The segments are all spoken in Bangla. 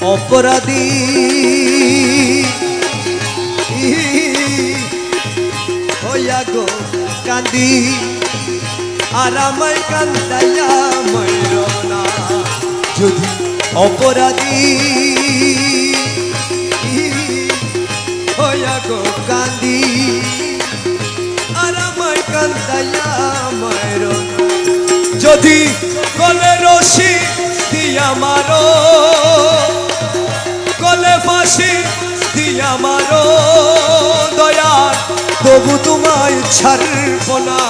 অপরাধী হইয়া গো কান্দি আর আমায় কান্দাইয়া মরো না যদি অপরাধী হইয়া গো কান্দি আর আমায় কান্দাইয়া মরো না যদি গলে রশি দিয়া মারো গলে ফাঁসি দিয়া মারো দয়া তবু তোমায় ছাড়ব না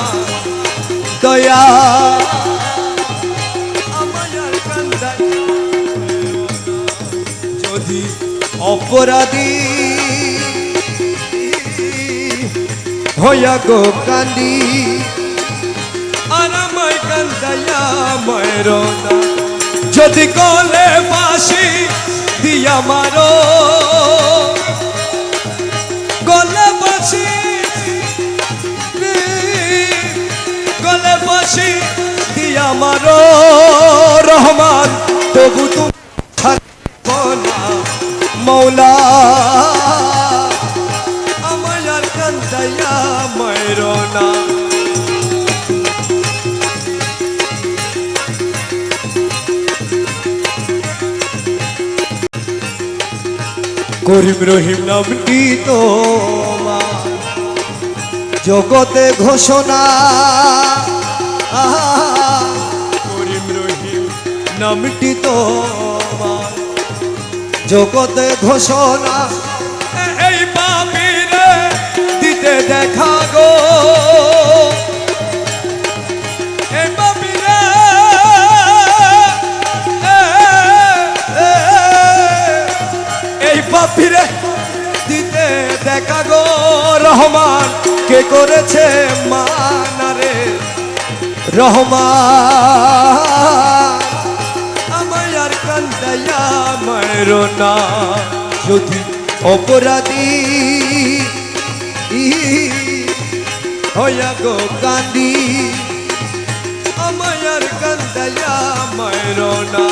দয়া আমায় আর কান্দাইয়া যদি অপরাধী হইয়া গো কান্দি আর আমায় কান্দাইয়া মরো না যদি গলে ফাঁসি দিয়া মারো গলে ফাঁসি গলে ফাঁসি দিয়া মারো রহমান তবু তুমি ছাড়ব না মৌলা আমায় আর কান্দাইয়া মরো না করিম রহিম নামটি তোমার জগতে ঘোষণা করিম রহিম নামটি তোমার জগতে ঘোষণা এই পাপীরে দিতে দেখা গো এই পাপীরে পাপীরে দিতে দেখা গো রহমান কে করেছে মানারে রহমান আমায় আর কান্দাইয়া মরো না যদি অপরাধী হইয়া গো কান্দি আমায় আর কান্দাইয়া মরো না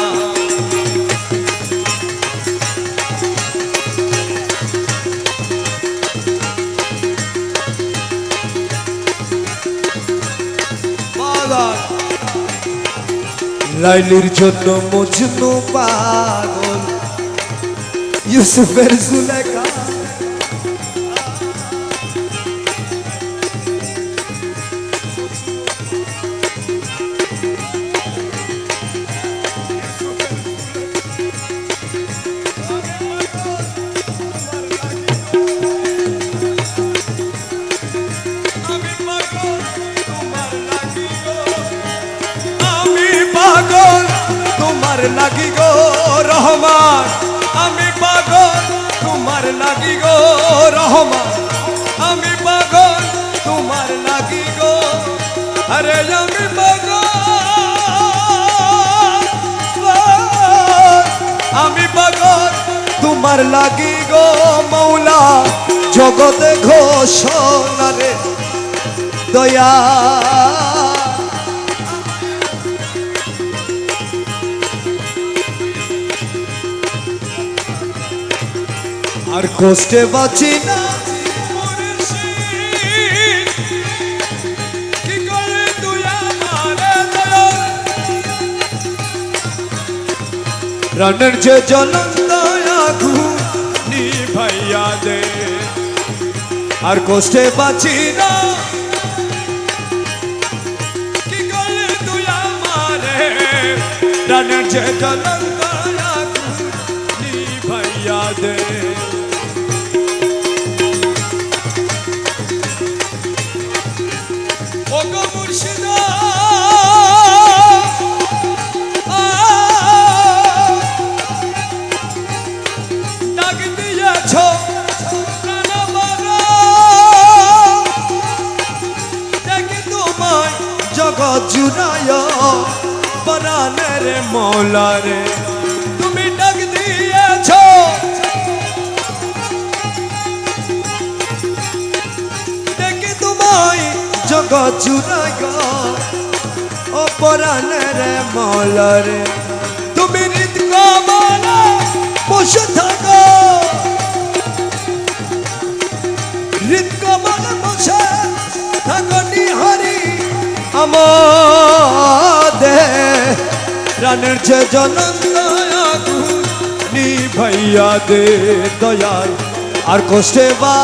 লাইলির জন্য মজনু পাগল ইউসুফের জুলেখা তোমার লাগি গো রহমান আমি পাগল তোমার লাগি গো রহমান আমি পাগল তোমার লাগি গো আরে আমি পাগল আমি পাগল তোমার লাগি গো মৌলা জগতে ঘোষণা রে দয়া আর কষ্টে বাঁচি না কি করে তুই আমারে প্রাণের যে জ্বলন্ত আগুন নিভাইয়া দে আর কষ্টে বাঁচি না কি করে তুই আমারে প্রাণের যে জ্বলন্ত আগুন নিভাইয়া দে জগৎ জুড়ায় পরাণের মৌলা রে তুমি ডাক দিয়েছ দেখি তোমায় জগৎ জুড়ায় পরাণের মৌলা রে তুমি হৃদ কমলা আমাদের প্রাণের যে জনন্ত আগুন নিভাইয়া দে দয়াল আর কষ্টে বা